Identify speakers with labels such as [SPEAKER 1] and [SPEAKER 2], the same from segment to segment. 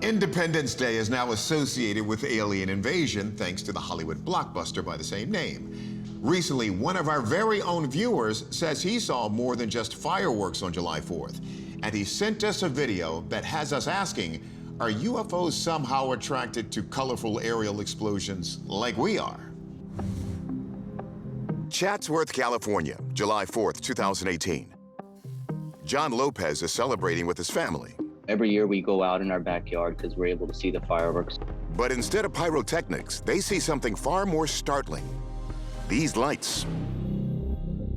[SPEAKER 1] Independence Day is now associated with alien invasion thanks to the Hollywood blockbuster by the same name. Recently, one of our very own viewers says he saw more than just fireworks on July 4th, and he sent us a video that has us asking, are UFOs somehow attracted to colorful aerial explosions like we are? Chatsworth, California, July 4th, 2018. John Lopez is celebrating with his family.
[SPEAKER 2] Every year we go out in our backyard because we're able to see the fireworks.
[SPEAKER 1] But instead of pyrotechnics, they see something far more startling. These lights.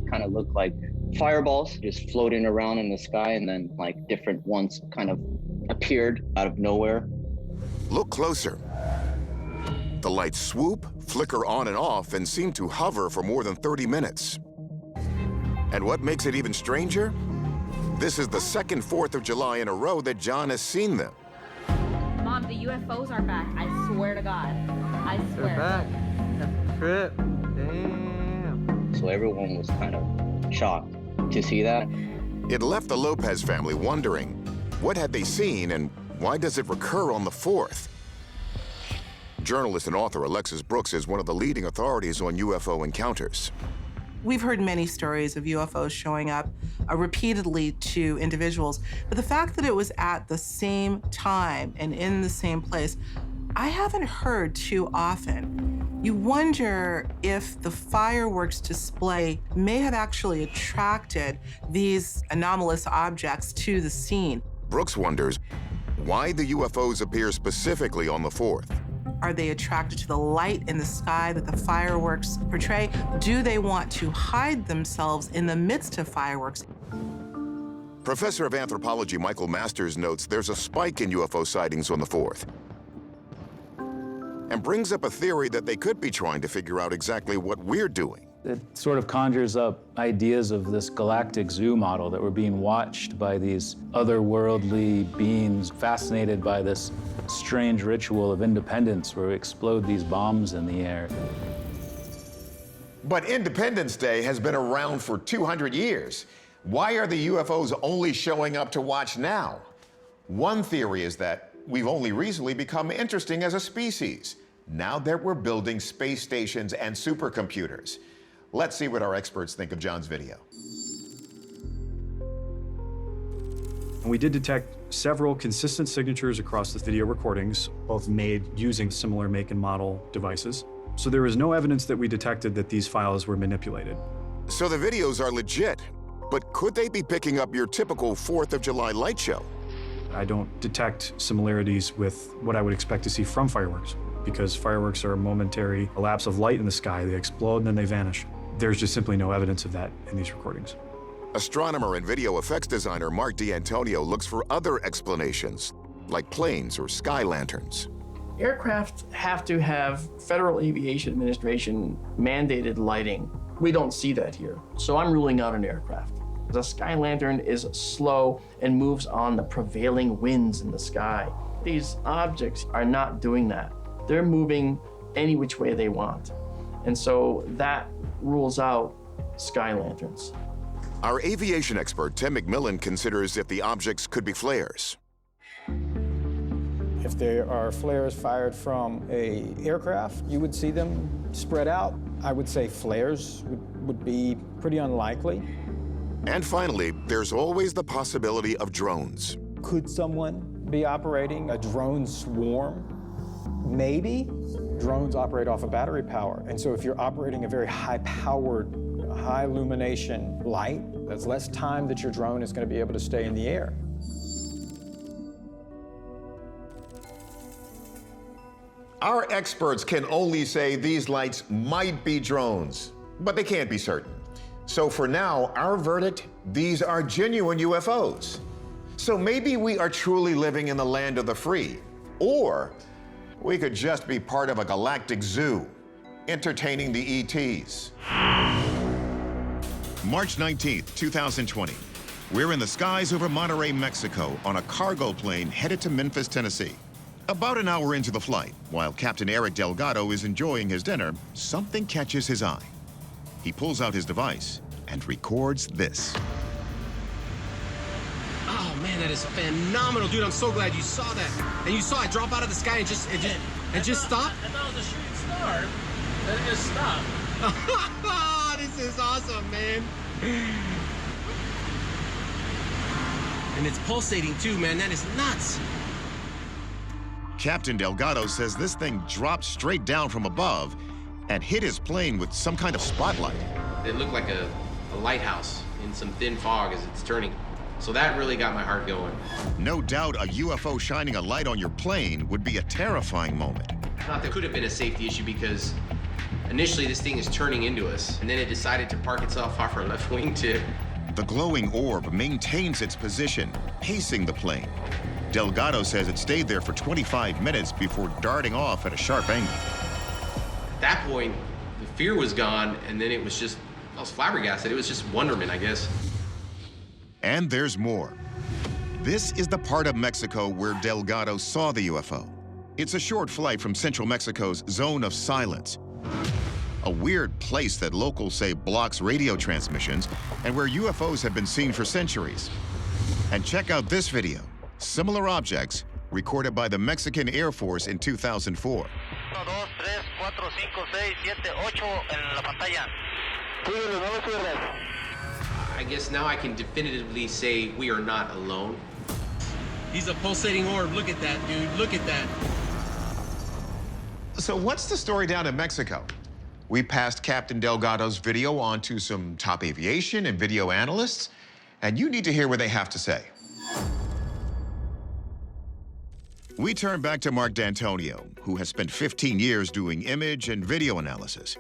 [SPEAKER 2] Kind of look like fireballs just floating around in the sky, and then like different ones kind of appeared out of nowhere.
[SPEAKER 1] Look closer. The lights swoop, flicker on and off, and seem to hover for more than 30 minutes. And what makes it even stranger? This is the second 4th of July in a row that John has seen them.
[SPEAKER 3] Mom, the UFOs are back. I swear to God. I swear.
[SPEAKER 4] They're back. That's trip. Damn.
[SPEAKER 2] So everyone was kind of shocked to see that.
[SPEAKER 1] It left the Lopez family wondering, what had they seen and why does it recur on the 4th? Journalist and author Alexis Brooks is one of the leading authorities on UFO encounters.
[SPEAKER 5] We've heard many stories of UFOs showing up repeatedly to individuals, but the fact that it was at the same time and in the same place, I haven't heard too often. You wonder if the fireworks display may have actually attracted these anomalous objects to the scene.
[SPEAKER 1] Brooks wonders why the UFOs appear specifically on the 4th.
[SPEAKER 5] Are they attracted to the light in the sky that the fireworks portray? Do they want to hide themselves in the midst of fireworks?
[SPEAKER 1] Professor of anthropology Michael Masters notes there's a spike in UFO sightings on the 4th and brings up a theory that they could be trying to figure out exactly what we're doing.
[SPEAKER 6] It sort of conjures up ideas of this galactic zoo model that we're being watched by these otherworldly beings fascinated by this strange ritual of independence where we explode these bombs in the air.
[SPEAKER 1] But Independence Day has been around for 200 years. Why are the UFOs only showing up to watch now? One theory is that we've only recently become interesting as a species, now that we're building space stations and supercomputers. Let's see what our experts think of John's video.
[SPEAKER 7] We did detect several consistent signatures across the video recordings, both made using similar make and model devices. So there is no evidence that we detected that these files were manipulated.
[SPEAKER 1] So the videos are legit, but could they be picking up your typical 4th of July light show?
[SPEAKER 7] I don't detect similarities with what I would expect to see from fireworks, because fireworks are a momentary lapse of light in the sky. They explode and then they vanish. There's just simply no evidence of that in these recordings.
[SPEAKER 1] Astronomer and video effects designer Mark D'Antonio looks for other explanations, like planes or sky lanterns.
[SPEAKER 8] Aircraft have to have Federal Aviation Administration mandated lighting. We don't see that here, so I'm ruling out an aircraft. The sky lantern is slow and moves on the prevailing winds in the sky. These objects are not doing that. They're moving any which way they want. And so that rules out sky lanterns.
[SPEAKER 1] Our aviation expert, Tim McMillan, considers if the objects could be flares.
[SPEAKER 9] If there are flares fired from an aircraft, you would see them spread out. I would say flares would be pretty unlikely.
[SPEAKER 1] And finally, there's always the possibility of drones.
[SPEAKER 9] Could someone be operating a drone swarm? Maybe. Drones operate off of battery power, and so if you're operating a very high-powered, high-illumination light, that's less time that your drone is going to be able to stay in the air.
[SPEAKER 1] Our experts can only say these lights might be drones, but they can't be certain. So for now, our verdict, these are genuine UFOs. So maybe we are truly living in the land of the free, or we could just be part of a galactic zoo, entertaining the ETs. March 19th, 2020. We're in the skies over Monterrey, Mexico, on a cargo plane headed to Memphis, Tennessee. About an hour into the flight, while Captain Eric Delgado is enjoying his dinner, something catches his eye. He pulls out his device and records this.
[SPEAKER 10] Oh man, that is phenomenal, dude. I'm so glad you saw that. And you saw it drop out of the sky and just stop?
[SPEAKER 11] I thought it was a shooting star. Then it just stopped.
[SPEAKER 10] This is awesome, man. And it's pulsating too, man. That is nuts.
[SPEAKER 1] Captain Delgado says this thing dropped straight down from above and hit his plane with some kind of spotlight.
[SPEAKER 10] It looked like a lighthouse in some thin fog as it's turning. So that really got my heart going.
[SPEAKER 1] No doubt a UFO shining a light on your plane would be a terrifying moment.
[SPEAKER 10] Thought there could have been a safety issue because initially this thing is turning into us, and then it decided to park itself off our left wing tip.
[SPEAKER 1] The glowing orb maintains its position, pacing the plane. Delgado says it stayed there for 25 minutes before darting off at a sharp angle.
[SPEAKER 10] At that point, the fear was gone, and then I was flabbergasted. It was just wonderment, I guess.
[SPEAKER 1] And there's more. This is the part of Mexico where Delgado saw the UFO. It's a short flight from central Mexico's zone of silence, a weird place that locals say blocks radio transmissions and where UFOs have been seen for centuries. And check out this video, similar objects recorded by the Mexican Air Force in 2004.
[SPEAKER 10] I guess now I can definitively say we are not alone. He's a pulsating orb. Look at that, dude. Look at that.
[SPEAKER 1] So what's the story down in Mexico? We passed Captain Delgado's video on to some top aviation and video analysts, and you need to hear what they have to say. We turn back to Mark D'Antonio, who has spent 15 years doing image and video analysis.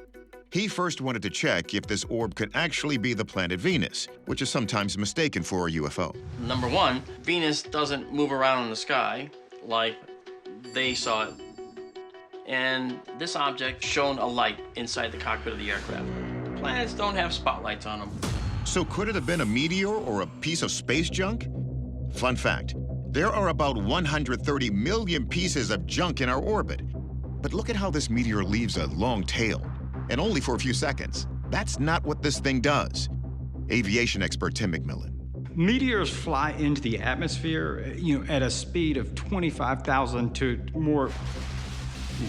[SPEAKER 1] He first wanted to check if this orb could actually be the planet Venus, which is sometimes mistaken for a UFO.
[SPEAKER 8] Number one, Venus doesn't move around in the sky like they saw it. And this object shone a light inside the cockpit of the aircraft. Planets don't have spotlights on them.
[SPEAKER 1] So could it have been a meteor or a piece of space junk? Fun fact, there are about 130 million pieces of junk in our orbit. But look at how this meteor leaves a long tail, and only for a few seconds. That's not what this thing does. Aviation expert Tim McMillan.
[SPEAKER 9] Meteors fly into the atmosphere, at a speed of 25,000 to more.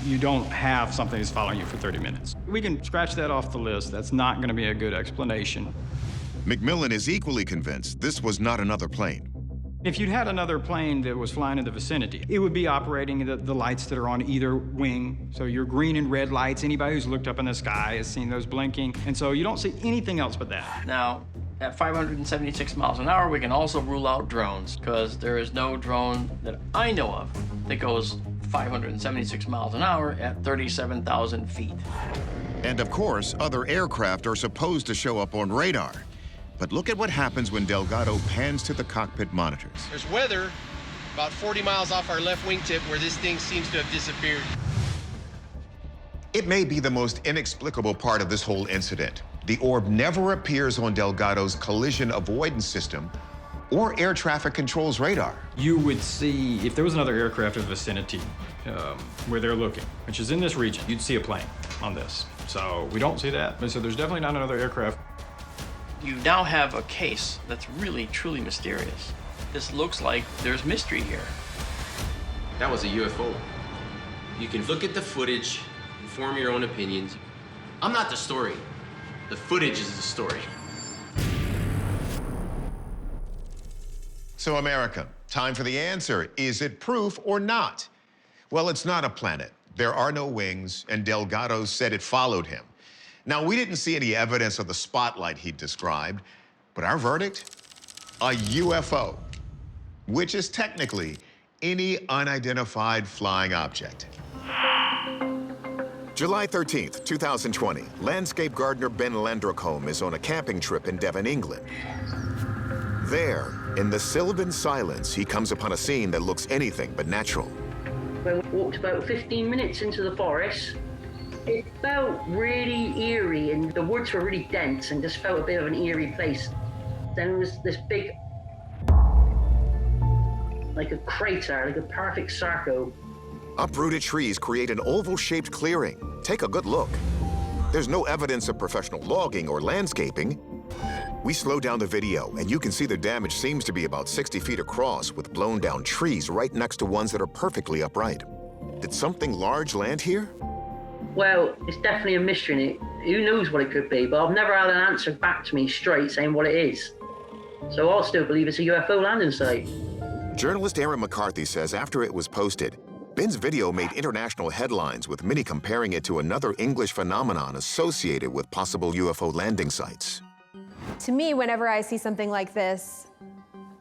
[SPEAKER 9] You don't have something that's following you for 30 minutes. We can scratch that off the list. That's not going to be a good explanation.
[SPEAKER 1] McMillan is equally convinced this was not another plane.
[SPEAKER 9] If you'd had another plane that was flying in the vicinity, it would be operating the lights that are on either wing. So your green and red lights, anybody who's looked up in the sky has seen those blinking. And so you don't see anything else but that.
[SPEAKER 8] Now, at 576 miles an hour, we can also rule out drones, because there is no drone that I know of that goes 576 miles an hour at 37,000 feet.
[SPEAKER 1] And of course, other aircraft are supposed to show up on radar. But look at what happens when Delgado pans to the cockpit monitors.
[SPEAKER 10] There's weather about 40 miles off our left wingtip where this thing seems to have disappeared.
[SPEAKER 1] It may be the most inexplicable part of this whole incident. The orb never appears on Delgado's collision avoidance system or air traffic control's radar.
[SPEAKER 9] You would see, if there was another aircraft in the vicinity where they're looking, which is in this region, you'd see a plane on this. So we don't see that, so there's definitely not another aircraft.
[SPEAKER 8] You now have a case that's really, truly mysterious. This looks like there's mystery here.
[SPEAKER 10] That was a UFO. You can look at the footage and form your own opinions. I'm not the story. The footage is the story.
[SPEAKER 1] So America, time for the answer. Is it proof or not? Well, it's not a planet. There are no wings, and Delgado said it followed him. Now, we didn't see any evidence of the spotlight he described, but our verdict? A UFO, which is technically any unidentified flying object. July 13th, 2020, landscape gardener Ben Landrocombe is on a camping trip in Devon, England. There, in the sylvan silence, he comes upon a scene that looks anything but natural.
[SPEAKER 12] When we walked about 15 minutes into the forest, it felt really eerie, and the woods were really dense and just felt a bit of an eerie place. Then there was this big, like a crater, like a perfect circle.
[SPEAKER 1] Uprooted trees create an oval-shaped clearing. Take a good look. There's no evidence of professional logging or landscaping. We slow down the video, and you can see the damage seems to be about 60 feet across, with blown down trees right next to ones that are perfectly upright. Did something large land here?
[SPEAKER 12] Well, it's definitely a mystery, and who knows what it could be, but I've never had an answer back to me straight saying what it is. So I'll still believe it's a UFO landing site.
[SPEAKER 1] Journalist Aaron McCarthy says after it was posted, Ben's video made international headlines, with many comparing it to another English phenomenon associated with possible UFO landing sites.
[SPEAKER 13] To me, whenever I see something like this,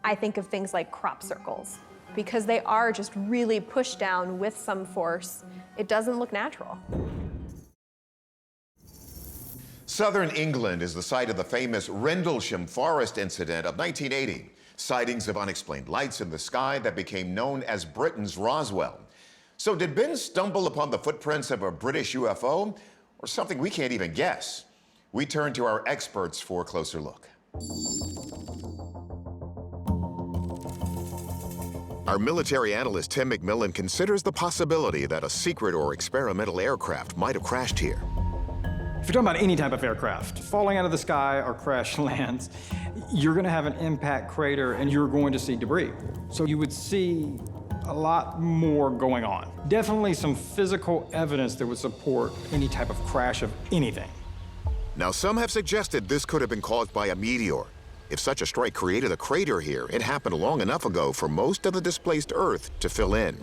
[SPEAKER 13] I think of things like crop circles, because they are just really pushed down with some force. It doesn't look natural.
[SPEAKER 1] Southern England is the site of the famous Rendlesham Forest incident of 1980. Sightings of unexplained lights in the sky that became known as Britain's Roswell. So did Ben stumble upon the footprints of a British UFO, or something we can't even guess? We turn to our experts for a closer look. Our military analyst Tim McMillan considers the possibility that a secret or experimental aircraft might have crashed here.
[SPEAKER 9] If you're talking about any type of aircraft, falling out of the sky or crash lands, you're gonna have an impact crater and you're going to see debris. So you would see a lot more going on. Definitely some physical evidence that would support any type of crash of anything.
[SPEAKER 1] Now, some have suggested this could have been caused by a meteor. If such a strike created a crater here, it happened long enough ago for most of the displaced Earth to fill in.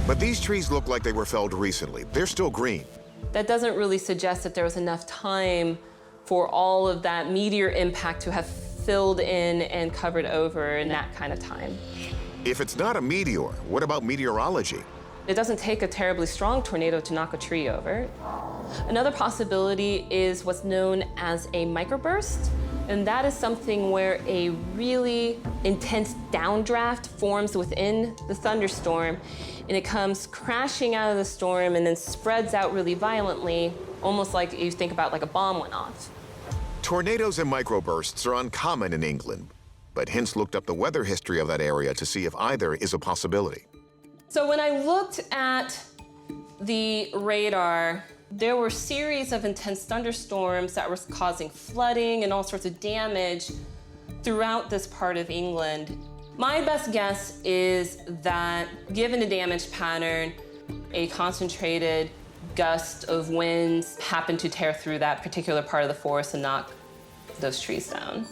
[SPEAKER 1] But these trees look like they were felled recently. They're still green.
[SPEAKER 14] That doesn't really suggest that there was enough time for all of that meteor impact to have filled in and covered over in that kind of time.
[SPEAKER 1] If it's not a meteor, what about meteorology?
[SPEAKER 14] It doesn't take a terribly strong tornado to knock a tree over. Another possibility is what's known as a microburst, and that is something where a really intense downdraft forms within the thunderstorm, and it comes crashing out of the storm and then spreads out really violently, almost like you think about like a bomb went off.
[SPEAKER 1] Tornadoes and microbursts are uncommon in England, but Hints looked up the weather history of that area to see if either is a possibility.
[SPEAKER 14] So when I looked at the radar, there were a series of intense thunderstorms that were causing flooding and all sorts of damage throughout this part of England. My best guess is that, given the damage pattern, a concentrated gust of winds happened to tear through that particular part of the forest and knock those trees down.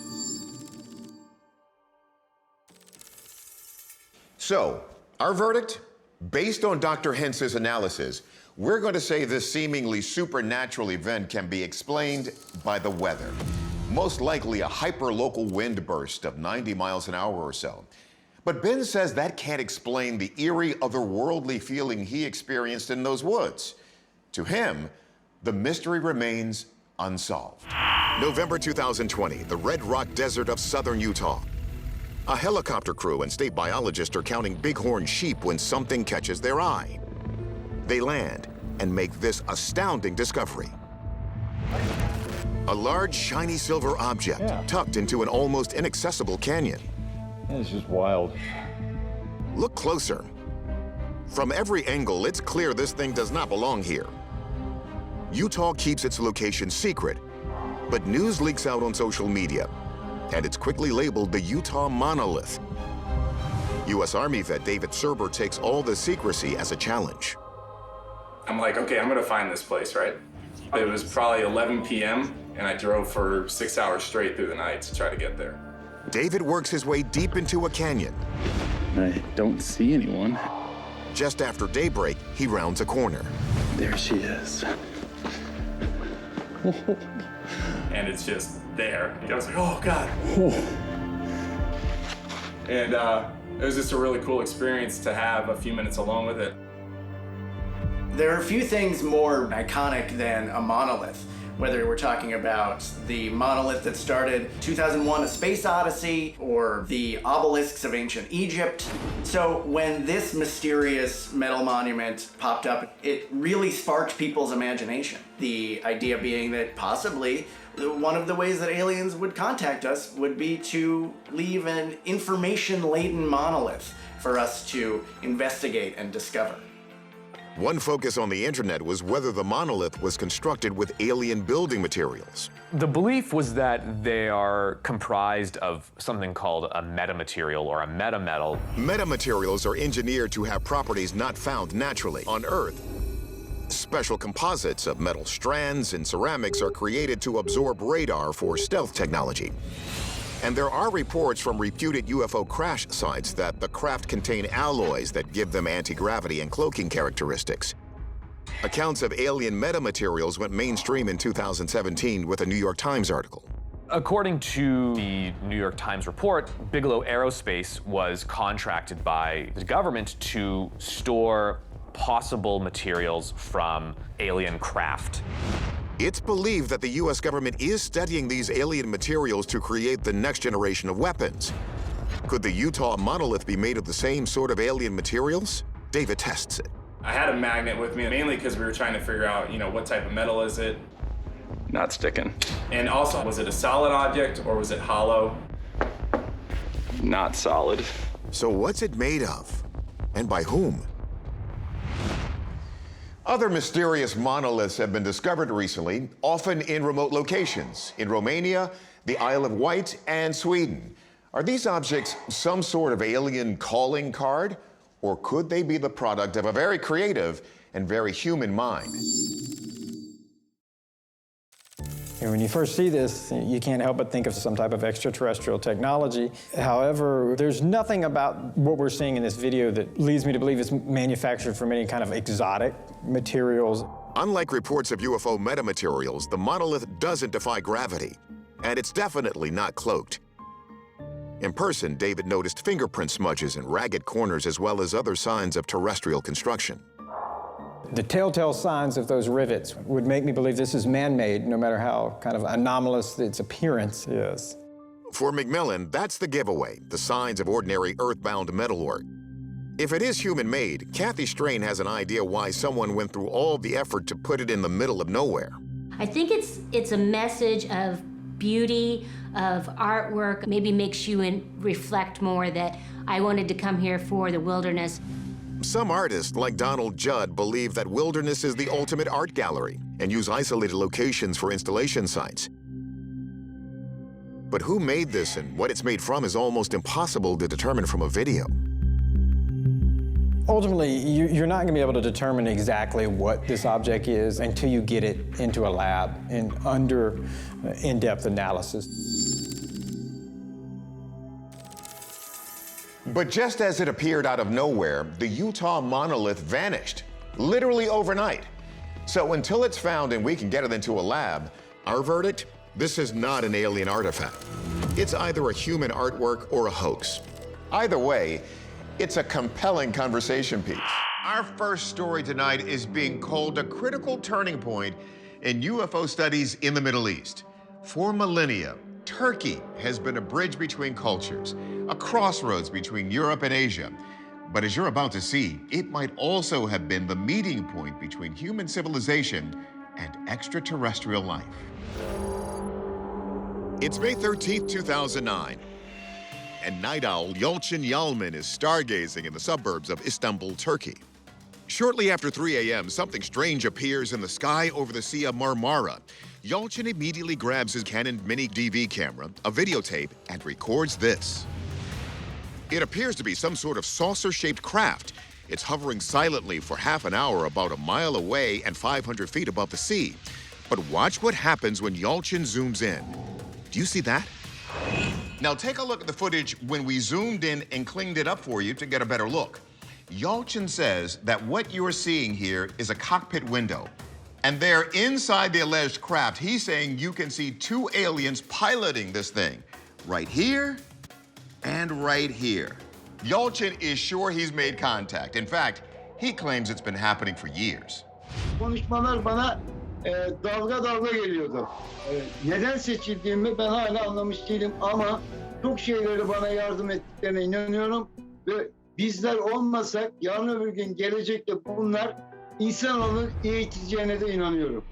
[SPEAKER 1] So, our verdict? Based on Dr. Hintz's analysis, we're going to say this seemingly supernatural event can be explained by the weather. Most likely a hyper-local wind burst of 90 miles an hour or so. But Ben says that can't explain the eerie, otherworldly feeling he experienced in those woods. To him, the mystery remains unsolved. November 2020, the Red Rock Desert of southern Utah. A helicopter crew and state biologists are counting bighorn sheep when something catches their eye. They land and make this astounding discovery. A large, shiny silver object tucked into an almost inaccessible canyon.
[SPEAKER 9] It's just wild.
[SPEAKER 1] Look closer. From every angle, it's clear this thing does not belong here. Utah keeps its location secret, but news leaks out on social media, and it's quickly labeled the Utah Monolith. U.S. Army vet David Serber takes all the secrecy as a challenge.
[SPEAKER 15] I'm like, okay, I'm gonna find this place, right? It was probably 11 p.m., and I drove for 6 hours straight through the night to try to get there.
[SPEAKER 1] David works his way deep into a canyon.
[SPEAKER 6] I don't see anyone.
[SPEAKER 1] Just after daybreak, he rounds a corner.
[SPEAKER 6] There she is.
[SPEAKER 15] And it's just there. I was like, oh God. And it was just a really cool experience to have a few minutes alone with it.
[SPEAKER 16] There are a few things more iconic than a monolith, whether we're talking about the monolith that started 2001: A Space Odyssey or the obelisks of ancient Egypt. So when this mysterious metal monument popped up, it really sparked people's imagination. The idea being that possibly one of the ways that aliens would contact us would be to leave an information-laden monolith for us to investigate and discover.
[SPEAKER 1] One focus on the internet was whether the monolith was constructed with alien building materials.
[SPEAKER 17] The belief was that they are comprised of something called a metamaterial or a metametal.
[SPEAKER 1] Metamaterials are engineered to have properties not found naturally on Earth. Special composites of metal strands and ceramics are created to absorb radar for stealth technology. And there are reports from reputed UFO crash sites that the craft contain alloys that give them anti-gravity and cloaking characteristics. Accounts of alien metamaterials went mainstream in 2017 with a New York Times article.
[SPEAKER 17] According to the New York Times report, Bigelow Aerospace was contracted by the government to store possible materials from alien craft.
[SPEAKER 1] It's believed that the U.S. government is studying these alien materials to create the next generation of weapons. Could the Utah monolith be made of the same sort of alien materials? David tests it.
[SPEAKER 15] I had a magnet with me, mainly because we were trying to figure out, what type of metal is it?
[SPEAKER 18] Not sticking.
[SPEAKER 15] And also, was it a solid object or was it hollow?
[SPEAKER 18] Not solid.
[SPEAKER 1] So what's it made of? And by whom? Other mysterious monoliths have been discovered recently, often in remote locations, in Romania, the Isle of Wight, and Sweden. Are these objects some sort of alien calling card, or could they be the product of a very creative and very human mind?
[SPEAKER 9] And when you first see this, you can't help but think of some type of extraterrestrial technology. However, there's nothing about what we're seeing in this video that leads me to believe it's manufactured from any kind of exotic materials.
[SPEAKER 1] Unlike reports of UFO metamaterials, the monolith doesn't defy gravity, and it's definitely not cloaked. In person, David noticed fingerprint smudges in ragged corners as well as other signs of terrestrial construction.
[SPEAKER 9] The telltale signs of those rivets would make me believe this is man-made, no matter how kind of anomalous its appearance is.
[SPEAKER 1] For McMillan, that's the giveaway, the signs of ordinary earthbound metalwork. If it is human-made, Kathy Strain has an idea why someone went through all the effort to put it in the middle of nowhere.
[SPEAKER 19] I think it's a message of beauty, of artwork, maybe makes you reflect more that I wanted to come here for the wilderness.
[SPEAKER 1] Some artists, like Donald Judd, believe that wilderness is the ultimate art gallery and use isolated locations for installation sites. But who made this and what it's made from is almost impossible to determine from a video.
[SPEAKER 9] Ultimately, you're not going to be able to determine exactly what this object is until you get it into a lab and under in-depth analysis.
[SPEAKER 1] But just as it appeared out of nowhere, the Utah monolith vanished, literally overnight. So until it's found and we can get it into a lab, our verdict, this is not an alien artifact. It's either a human artwork or a hoax. Either way, it's a compelling conversation piece. Our first story tonight is being called a critical turning point in UFO studies in the Middle East. For millennia, Turkey has been a bridge between cultures, a crossroads between Europe and Asia. But as you're about to see, it might also have been the meeting point between human civilization and extraterrestrial life. It's May 13th, 2009, and night owl Yalçın Yalman is stargazing in the suburbs of Istanbul, Turkey. Shortly after 3 a.m., something strange appears in the sky over the Sea of Marmara. Yalçın immediately grabs his Canon Mini DV camera, a videotape, and records this. It appears to be some sort of saucer-shaped craft. It's hovering silently for half an hour about a mile away and 500 feet above the sea. But watch what happens when Yalçın zooms in. Do you see that? Now take a look at the footage when we zoomed in and cleaned it up for you to get a better look. Yalçın says that what you're seeing here is a cockpit window. And there, inside the alleged craft, he's saying you can see two aliens piloting this thing. Right here and right here. Yalçın is sure he's made contact. In fact, he claims it's been happening for years.
[SPEAKER 20] Konuşmalar bana dalga dalga geliyordu. Neden seçildiğimi ben hala anlamış değilim ama çok şeyleri bana yardım ettiklerine inanıyorum ve bizler olmasak yarın öbür gün gelecekte bunlar insanoğlu eğiteceğine de inanıyorum.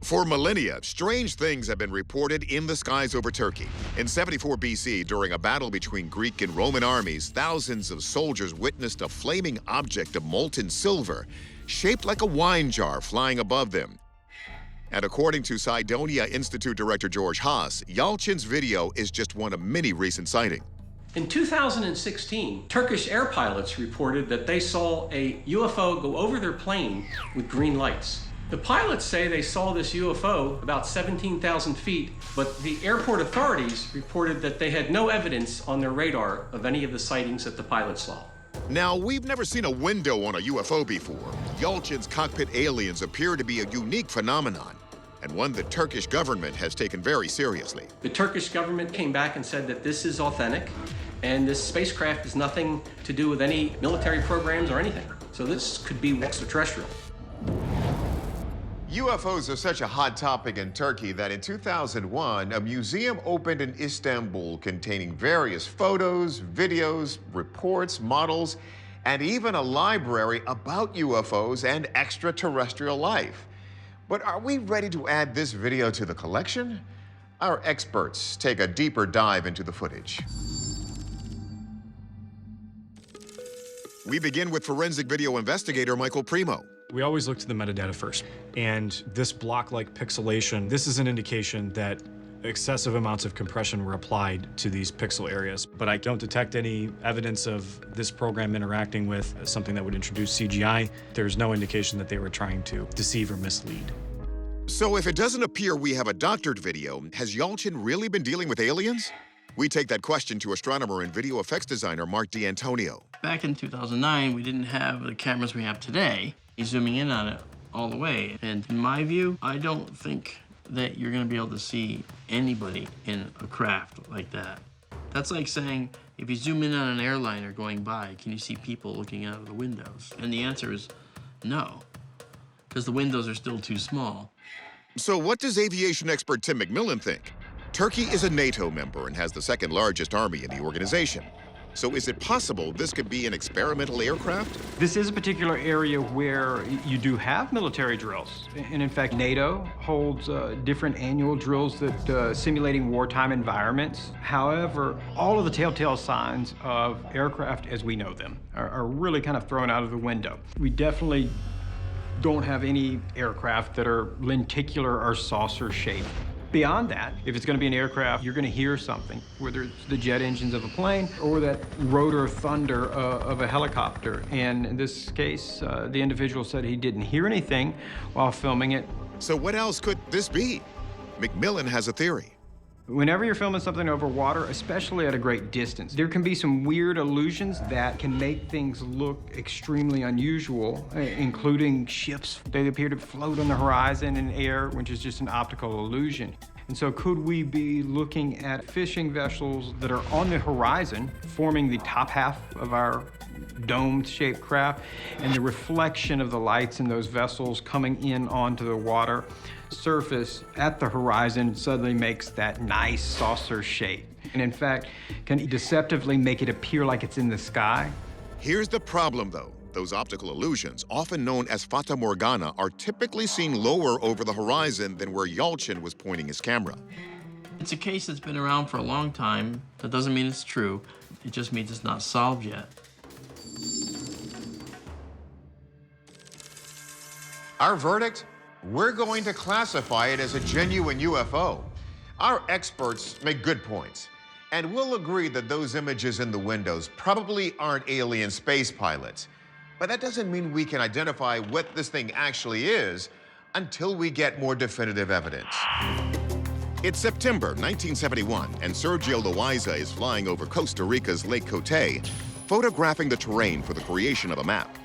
[SPEAKER 1] For millennia, strange things have been reported in the skies over Turkey. In 74 BC, during a battle between Greek and Roman armies, thousands of soldiers witnessed a flaming object of molten silver shaped like a wine jar flying above them. And according to Cydonia Institute Director George Haas, Yalçın's video is just one of many recent sightings.
[SPEAKER 21] In 2016, Turkish air pilots reported that they saw a UFO go over their plane with green lights. The pilots say they saw this UFO about 17,000 feet, but the airport authorities reported that they had no evidence on their radar of any of the sightings that the pilots saw.
[SPEAKER 1] Now, we've never seen a window on a UFO before. Yalçın's cockpit aliens appear to be a unique phenomenon, and one the Turkish government has taken very seriously.
[SPEAKER 21] The Turkish government came back and said that this is authentic, and this spacecraft has nothing to do with any military programs or anything. So this could be extraterrestrial.
[SPEAKER 1] UFOs are such a hot topic in Turkey that in 2001, a museum opened in Istanbul containing various photos, videos, reports, models, and even a library about UFOs and extraterrestrial life. But are we ready to add this video to the collection? Our experts take a deeper dive into the footage. We begin with forensic video investigator Michael Primo.
[SPEAKER 7] We always look to the metadata first. And this block-like pixelation, this is an indication that excessive amounts of compression were applied to these pixel areas. But I don't detect any evidence of this program interacting with something that would introduce CGI. There's no indication that they were trying to deceive or mislead.
[SPEAKER 1] So if it doesn't appear we have a doctored video, has Yalçın really been dealing with aliens? We take that question to astronomer and video effects designer Mark D'Antonio.
[SPEAKER 8] Back in 2009, we didn't have the cameras we have today. He's zooming in on it all the way. And in my view, I don't think that you're gonna be able to see anybody in a craft like that. That's like saying, if you zoom in on an airliner going by, can you see people looking out of the windows? And the answer is no, because the windows are still too small.
[SPEAKER 1] So what does aviation expert Tim McMillan think? Turkey is a NATO member and has the second largest army in the organization. So is it possible this could be an experimental aircraft?
[SPEAKER 9] This is a particular area where you do have military drills. And in fact, NATO holds different annual drills that simulating wartime environments. However, all of the telltale signs of aircraft as we know them are really kind of thrown out of the window. We definitely don't have any aircraft that are lenticular or saucer shaped. Beyond that, if it's going to be an aircraft, you're going to hear something, whether it's the jet engines of a plane or that rotor thunder of a helicopter. And in this case, the individual said he didn't hear anything while filming it.
[SPEAKER 1] So what else could this be? McMillan has a theory.
[SPEAKER 9] Whenever you're filming something over water, especially at a great distance, there can be some weird illusions that can make things look extremely unusual, including ships. They appear to float on the horizon in air, which is just an optical illusion. And so could we be looking at fishing vessels that are on the horizon, forming the top half of our dome-shaped craft, and the reflection of the lights in those vessels coming in onto the water surface at the horizon suddenly makes that nice saucer shape. And in fact, can deceptively make it appear like it's in the sky.
[SPEAKER 1] Here's the problem though. Those optical illusions, often known as Fata Morgana, are typically seen lower over the horizon than where Yalçın was pointing his camera.
[SPEAKER 8] It's a case that's been around for a long time. That doesn't mean it's true. It just means it's not solved yet.
[SPEAKER 1] Our verdict? We're going to classify it as a genuine UFO. Our experts make good points, and we'll agree that those images in the windows probably aren't alien space pilots. But that doesn't mean we can identify what this thing actually is until we get more definitive evidence. It's September 1971, and Sergio Loaiza is flying over Costa Rica's Lake Cote, photographing the terrain for the creation of a map.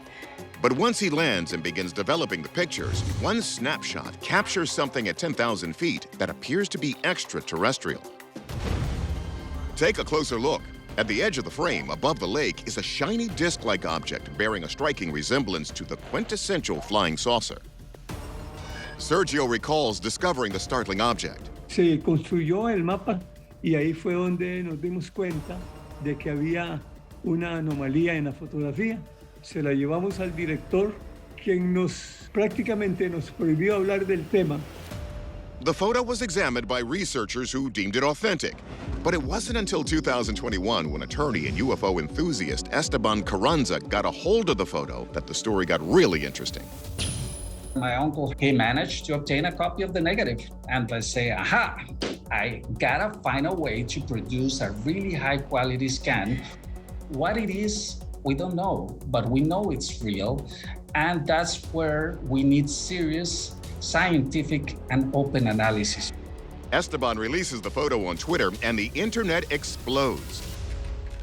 [SPEAKER 1] But once he lands and begins developing the pictures, one snapshot captures something at 10,000 feet that appears to be extraterrestrial. Take a closer look. At the edge of the frame, above the lake, is a shiny disc-like object bearing a striking resemblance to the quintessential flying saucer. Sergio recalls discovering the startling object.
[SPEAKER 22] Se construyó el mapa y ahí fue donde nos dimos cuenta de que había una anomalía en la fotografía. Se la llevamos al director, quien prácticamente nos prohibió hablar del tema.
[SPEAKER 1] The photo was examined by researchers who deemed it authentic. But it wasn't until 2021 when attorney and UFO enthusiast Esteban Carranza got a hold of the photo that the story got really interesting.
[SPEAKER 3] My uncle, he managed to obtain a copy of the negative. And I say, aha, I gotta find a way to produce a really high quality scan. What it is, we don't know, but we know it's real. And that's where we need serious scientific and open analysis.
[SPEAKER 1] Esteban releases the photo on Twitter and the internet explodes.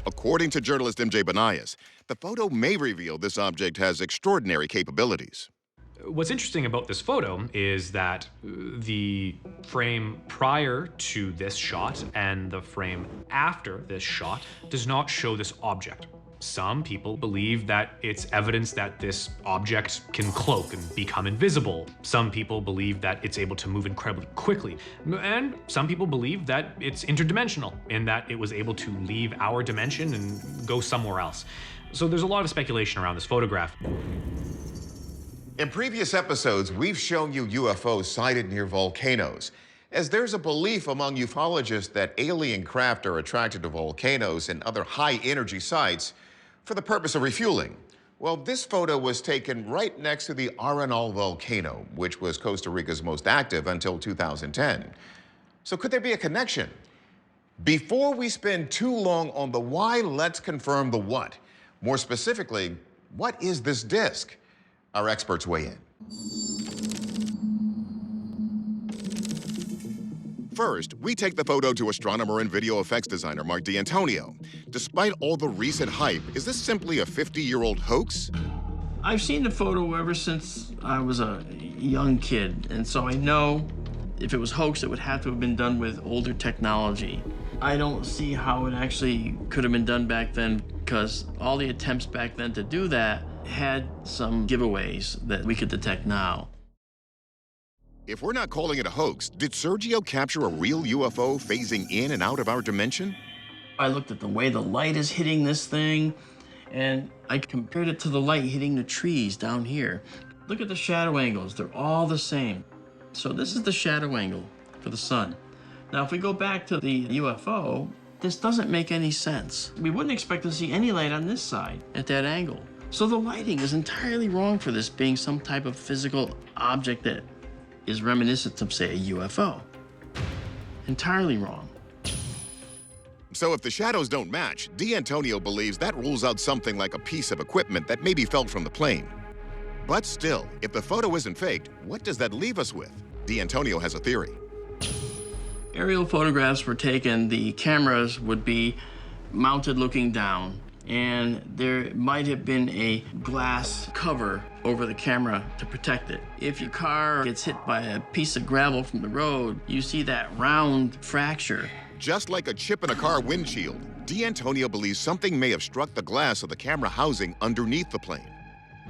[SPEAKER 1] According to journalist MJ Banayas, the photo may reveal this object has extraordinary capabilities.
[SPEAKER 4] What's interesting about this photo is that the frame prior to this shot and the frame after this shot does not show this object. Some people believe that it's evidence that this object can cloak and become invisible. Some people believe that it's able to move incredibly quickly. And some people believe that it's interdimensional, in that it was able to leave our dimension and go somewhere else. So there's a lot of speculation around this photograph.
[SPEAKER 1] In previous episodes, we've shown you UFOs sighted near volcanoes, as there's a belief among ufologists that alien craft are attracted to volcanoes and other high-energy sites for the purpose of refueling. Well, this photo was taken right next to the Arenal volcano, which was Costa Rica's most active until 2010. So could there be a connection? Before we spend too long on the why, let's confirm the what. More specifically, what is this disk? Our experts weigh in. First, we take the photo to astronomer and video effects designer Mark D'Antonio. Despite all the recent hype, is this simply a 50-year-old hoax?
[SPEAKER 8] I've seen the photo ever since I was a young kid, and so I know if it was hoax, it would have to have been done with older technology. I don't see how it actually could have been done back then, because all the attempts back then to do that had some giveaways that we could detect now.
[SPEAKER 1] If we're not calling it a hoax, did Sergio capture a real UFO phasing in and out of our dimension?
[SPEAKER 8] I looked at the way the light is hitting this thing, and I compared it to the light hitting the trees down here. Look at the shadow angles, they're all the same. So this is the shadow angle for the sun. Now, if we go back to the UFO, this doesn't make any sense. We wouldn't expect to see any light on this side at that angle. So the lighting is entirely wrong for this being some type of physical object that is reminiscent of, say, a UFO. Entirely wrong.
[SPEAKER 1] So if the shadows don't match, D'Antonio believes that rules out something like a piece of equipment that maybe fell from the plane. But still, if the photo isn't faked, what does that leave us with? D'Antonio has a theory.
[SPEAKER 8] Aerial photographs were taken, the cameras would be mounted looking down, and there might have been a glass cover over the camera to protect it. If your car gets hit by a piece of gravel from the road, you see that round fracture.
[SPEAKER 1] Just like a chip in a car windshield, D'Antonio believes something may have struck the glass of the camera housing underneath the plane.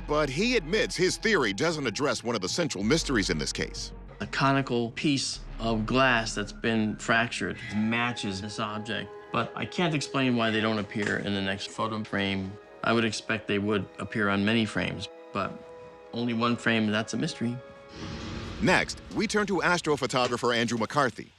[SPEAKER 1] But he admits his theory doesn't address one of the central mysteries in this case.
[SPEAKER 8] A conical piece of glass that's been fractured matches this object, but I can't explain why they don't appear in the next photo frame. I would expect they would appear on many frames, but only one frame, that's a mystery.
[SPEAKER 1] Next, we turn to astrophotographer Andrew McCarthy.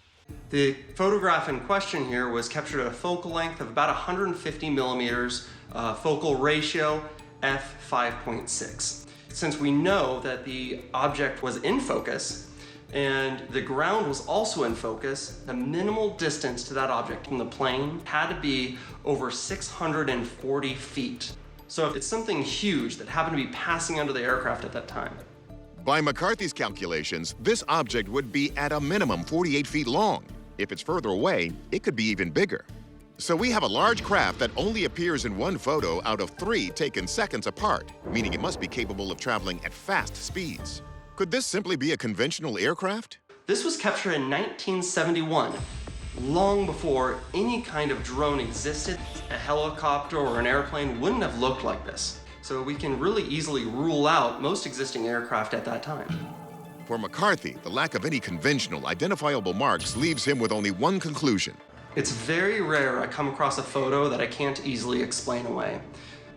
[SPEAKER 23] The photograph in question here was captured at a focal length of about 150 millimeters, focal ratio f5.6. Since we know that the object was in focus and the ground was also in focus, the minimal distance to that object from the plane had to be over 640 feet. So it's something huge that happened to be passing under the aircraft at that time.
[SPEAKER 1] By McCarthy's calculations, this object would be at a minimum 48 feet long. If it's further away, it could be even bigger. So we have a large craft that only appears in one photo out of 3 taken seconds apart, meaning it must be capable of traveling at fast speeds. Could this simply be a conventional aircraft?
[SPEAKER 23] This was captured in 1971, long before any kind of drone existed. A helicopter or an airplane wouldn't have looked like this. So we can really easily rule out most existing aircraft at that time.
[SPEAKER 1] For McCarthy, the lack of any conventional identifiable marks leaves him with only one conclusion.
[SPEAKER 23] It's very rare I come across a photo that I can't easily explain away.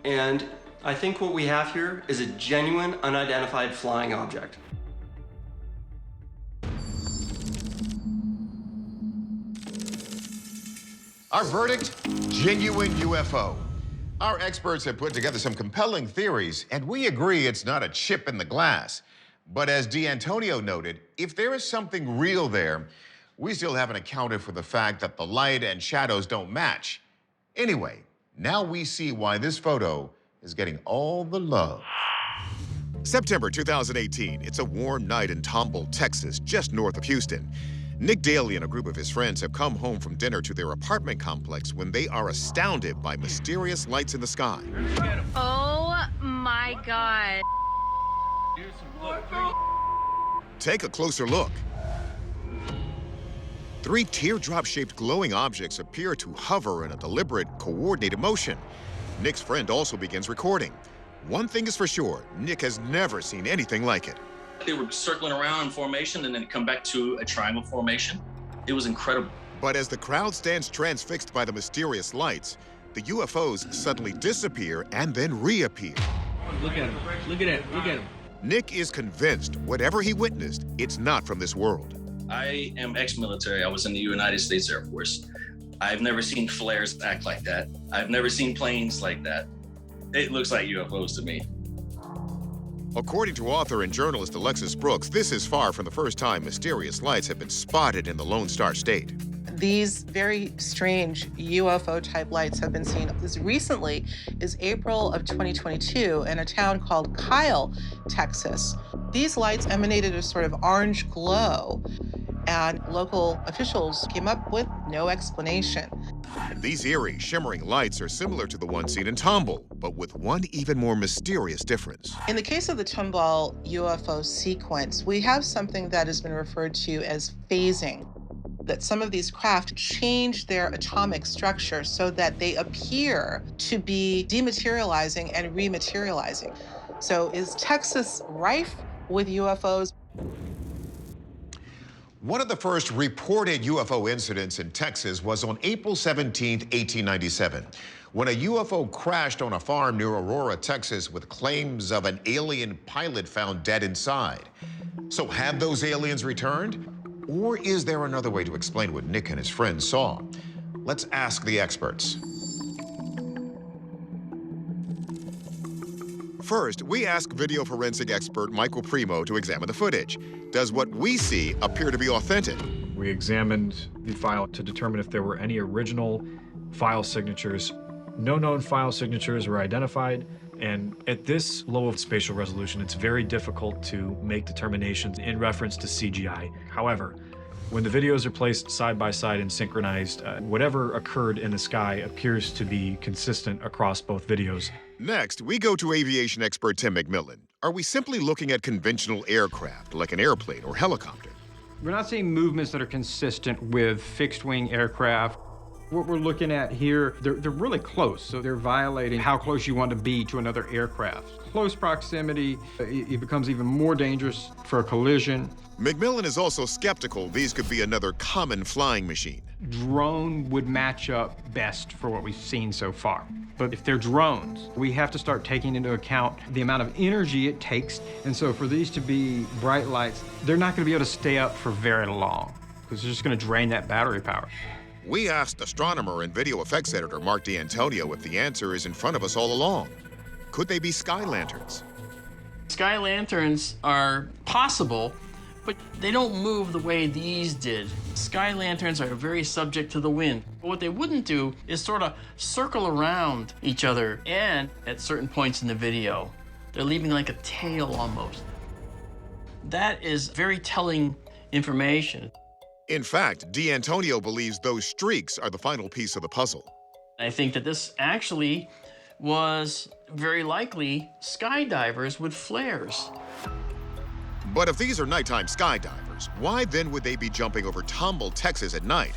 [SPEAKER 23] And I think what we have here is a genuine unidentified flying object.
[SPEAKER 1] Our verdict, genuine UFO. Our experts have put together some compelling theories, and we agree it's not a chip in the glass. But as D'Antonio noted, if there is something real there, we still haven't accounted for the fact that the light and shadows don't match. Anyway, now we see why this photo is getting all the love.
[SPEAKER 2] September 2018, it's a warm night in Tomball, Texas, just north of Houston. Nick Daly and a group of his friends have come home from dinner to their apartment complex when they are astounded by mysterious lights in the sky.
[SPEAKER 5] Oh my God.
[SPEAKER 2] Take a closer look. 3 teardrop-shaped glowing objects appear to hover in a deliberate, coordinated motion. Nick's friend also begins recording. One thing is for sure, Nick has never seen anything like it.
[SPEAKER 11] They were circling around in formation and then come back to a triangle formation. It was incredible.
[SPEAKER 2] But as the crowd stands transfixed by the mysterious lights, the UFOs suddenly disappear and then reappear.
[SPEAKER 11] Look at him. Look at it. Look at him.
[SPEAKER 2] Nick is convinced whatever he witnessed, it's not from this world.
[SPEAKER 11] I am ex-military. I was in the United States Air Force. I've never seen flares act like that. I've never seen planes like that. It looks like UFOs to me.
[SPEAKER 2] According to author and journalist Alexis Brooks, this is far from the first time mysterious lights have been spotted in the Lone Star State.
[SPEAKER 24] These very strange UFO-type lights have been seen as recently as April of 2022 in a town called Kyle, Texas. These lights emanated a sort of orange glow, and local officials came up with no explanation.
[SPEAKER 2] These eerie, shimmering lights are similar to the ones seen in Tomball, but with one even more mysterious difference.
[SPEAKER 24] In the case of the Tomball UFO sequence, we have something that has been referred to as phasing, that some of these craft change their atomic structure so that they appear to be dematerializing and rematerializing. So is Texas rife with UFOs?
[SPEAKER 1] One of the first reported UFO incidents in Texas was on April 17, 1897, when a UFO crashed on a farm near Aurora, Texas, with claims of an alien pilot found dead inside. So have those aliens returned? Or is there another way to explain what Nick and his friends saw? Let's ask the experts.
[SPEAKER 2] First, we ask video forensic expert Michael Primo to examine the footage. Does what we see appear to be authentic?
[SPEAKER 7] We examined the file to determine if there were any original file signatures. No known file signatures were identified, and at this low of spatial resolution, it's very difficult to make determinations in reference to CGI. However, when the videos are placed side by side and synchronized, whatever occurred in the sky appears to be consistent across both videos.
[SPEAKER 2] Next, we go to aviation expert Tim McMillan. Are we simply looking at conventional aircraft, like an airplane or helicopter?
[SPEAKER 25] We're not seeing movements that are consistent with fixed-wing aircraft. What we're looking at here, they're really close, so they're violating how close you want to be to another aircraft. Close proximity, it becomes even more dangerous for a collision.
[SPEAKER 2] McMillan is also skeptical these could be another common flying machine.
[SPEAKER 25] Drone would match up best for what we've seen so far. But if they're drones, we have to start taking into account the amount of energy it takes. And so for these to be bright lights, they're not going to be able to stay up for very long because they're just going to drain that battery power.
[SPEAKER 2] We asked astronomer and video effects editor Mark D'Antonio if the answer is in front of us all along. Could they be sky lanterns?
[SPEAKER 8] Sky lanterns are possible, but they don't move the way these did. Sky lanterns are very subject to the wind. But what they wouldn't do is sort of circle around each other, and at certain points in the video, they're leaving like a tail almost. That is very telling information.
[SPEAKER 2] In fact, D'Antonio believes those streaks are the final piece of the puzzle.
[SPEAKER 8] I think that this actually was very likely skydivers with flares.
[SPEAKER 2] But if these are nighttime skydivers, why then would they be jumping over Tomball, Texas at night?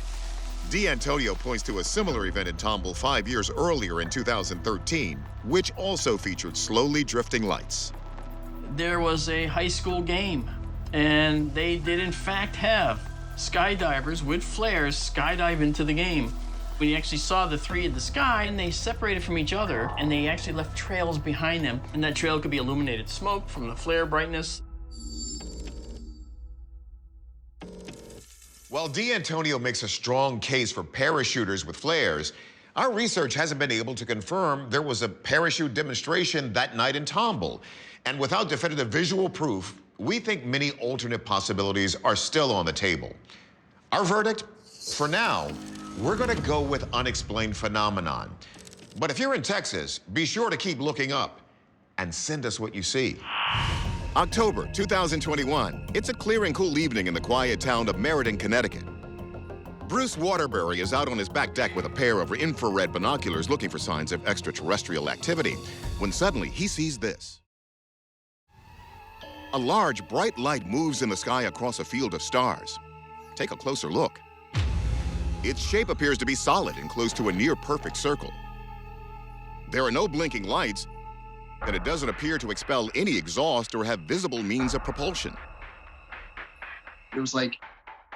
[SPEAKER 2] D'Antonio points to a similar event in Tomball 5 years earlier in 2013, which also featured slowly drifting lights.
[SPEAKER 8] There was a high school game, and they did in fact have skydivers with flares skydive into the game. We actually saw the three in the sky, and they separated from each other, and they actually left trails behind them, and that trail could be illuminated smoke from the flare brightness.
[SPEAKER 1] While D'Antonio makes a strong case for parachuters with flares, our research hasn't been able to confirm there was a parachute demonstration that night in Tomball. And without definitive visual proof, we think many alternate possibilities are still on the table. Our verdict? For now, we're going to go with unexplained phenomenon. But if you're in Texas, be sure to keep looking up and send us what you see.
[SPEAKER 2] October 2021. It's a clear and cool evening in the quiet town of Meriden, Connecticut. Bruce Waterbury is out on his back deck with a pair of infrared binoculars looking for signs of extraterrestrial activity when suddenly he sees this. A large, bright light moves in the sky across a field of stars. Take a closer look. Its shape appears to be solid and close to a near-perfect circle. There are no blinking lights, and it doesn't appear to expel any exhaust or have visible means of propulsion.
[SPEAKER 6] It was like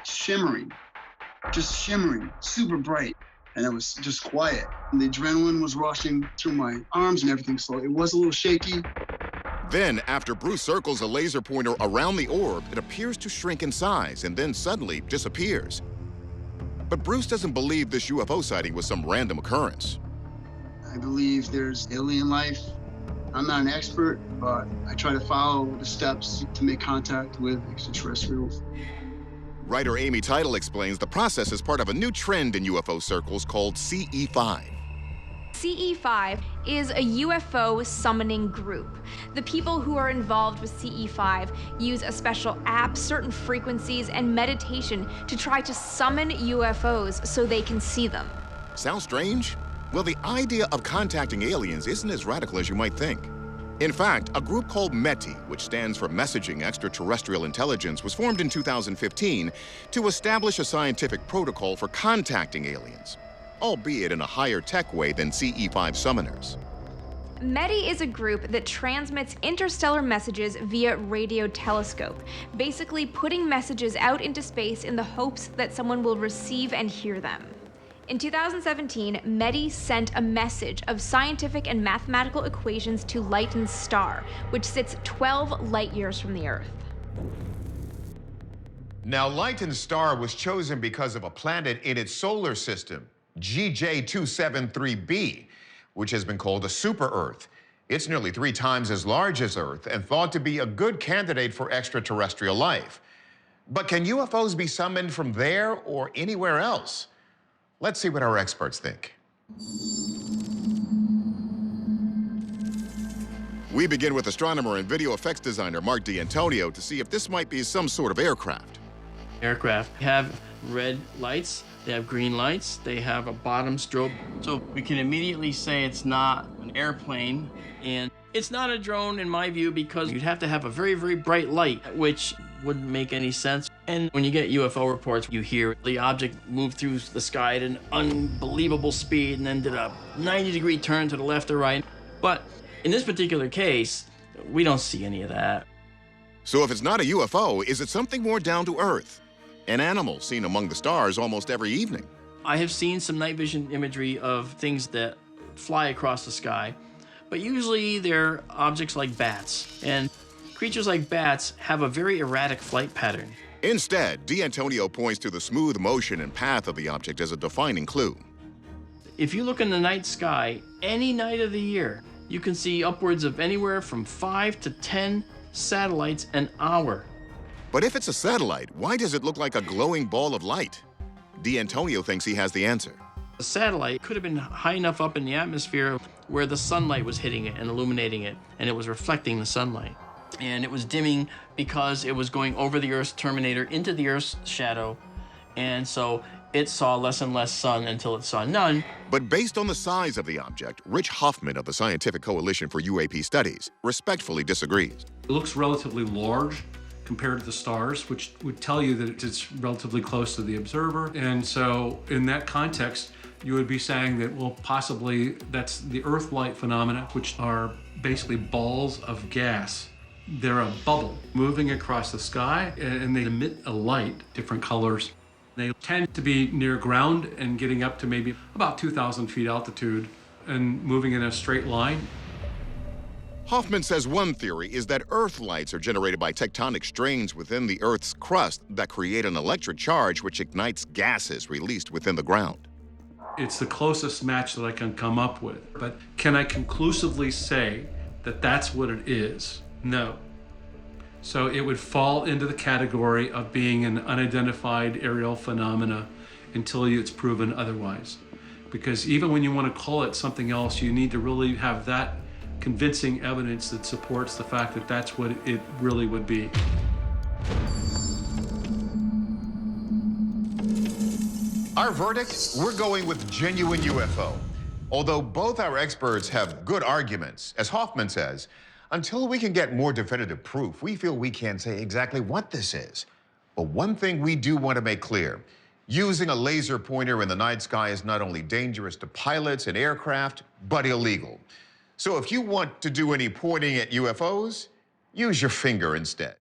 [SPEAKER 6] shimmering, just shimmering, super bright, and it was just quiet. And the adrenaline was rushing through my arms and everything, so it was a little shaky.
[SPEAKER 2] Then, after Bruce circles a laser pointer around the orb, it appears to shrink in size and then suddenly disappears. But Bruce doesn't believe this UFO sighting was some random occurrence.
[SPEAKER 6] I believe there's alien life. I'm not an expert, but I try to follow the steps to make contact with extraterrestrials.
[SPEAKER 2] Writer Amy Teitel explains the process is part of a new trend in UFO circles called CE5.
[SPEAKER 10] CE5 is a UFO summoning group. The people who are involved with CE5 use a special app, certain frequencies, and meditation to try to summon UFOs so they can see them.
[SPEAKER 2] Sounds strange? Well, the idea of contacting aliens isn't as radical as you might think. In fact, a group called METI, which stands for Messaging Extraterrestrial Intelligence, was formed in 2015 to establish a scientific protocol for contacting aliens, albeit in a higher tech way than CE5 summoners.
[SPEAKER 10] METI is a group that transmits interstellar messages via radio telescope, basically putting messages out into space in the hopes that someone will receive and hear them. In 2017, METI sent a message of scientific and mathematical equations to Lytton's star, which sits 12 light years from the Earth.
[SPEAKER 1] Now, Lytton's star was chosen because of a planet in its solar system, GJ273b, which has been called a super-Earth. It's nearly 3 times as large as Earth and thought to be a good candidate for extraterrestrial life. But can UFOs be summoned from there or anywhere else? Let's see what our experts think.
[SPEAKER 2] We begin with astronomer and video effects designer Mark D'Antonio to see if this might be some sort of aircraft.
[SPEAKER 8] Aircraft have red lights, they have green lights, they have a bottom strobe. So we can immediately say it's not an airplane, and it's not a drone in my view because you'd have to have a very, very bright light, which wouldn't make any sense. And when you get UFO reports, you hear the object move through the sky at an unbelievable speed and then did a 90-degree turn to the left or right. But in this particular case, we don't see any of that.
[SPEAKER 2] So if it's not a UFO, is it something more down to earth? An animal seen among the stars almost every evening.
[SPEAKER 8] I have seen some night vision imagery of things that fly across the sky, but usually they're objects like bats. And creatures like bats have a very erratic flight pattern.
[SPEAKER 2] Instead, D'Antonio points to the smooth motion and path of the object as a defining clue.
[SPEAKER 8] If you look in the night sky, any night of the year, you can see upwards of anywhere from 5 to 10 satellites an hour.
[SPEAKER 2] But if it's a satellite, why does it look like a glowing ball of light? D'Antonio thinks he has the answer.
[SPEAKER 8] The satellite could have been high enough up in the atmosphere where the sunlight was hitting it and illuminating it, and it was reflecting the sunlight. And it was dimming because it was going over the Earth's terminator into the Earth's shadow, and so it saw less and less sun until it saw none.
[SPEAKER 2] But based on the size of the object, Rich Hoffman of the Scientific Coalition for UAP Studies respectfully disagrees.
[SPEAKER 12] It looks relatively large compared to the stars, which would tell you that it's relatively close to the observer. And so in that context, you would be saying that, well, possibly that's the Earth light phenomena, which are basically balls of gas. They're a bubble moving across the sky, and they emit a light, different colors. They tend to be near ground and getting up to maybe about 2,000 feet altitude and moving in a straight line.
[SPEAKER 2] Hoffman says one theory is that Earth lights are generated by tectonic strains within the Earth's crust that create an electric charge which ignites gases released within the ground.
[SPEAKER 12] It's the closest match that I can come up with. But can I conclusively say that that's what it is? No. So it would fall into the category of being an unidentified aerial phenomena until it's proven otherwise. Because even when you want to call it something else, you need to really have that convincing evidence that supports the fact that that's what it really would be.
[SPEAKER 1] Our verdict, we're going with genuine UFO. Although both our experts have good arguments, as Hoffman says, until we can get more definitive proof, we feel we can't say exactly what this is. But one thing we do want to make clear, using a laser pointer in the night sky is not only dangerous to pilots and aircraft, but illegal. So if you want to do any pointing at UFOs, use your finger instead.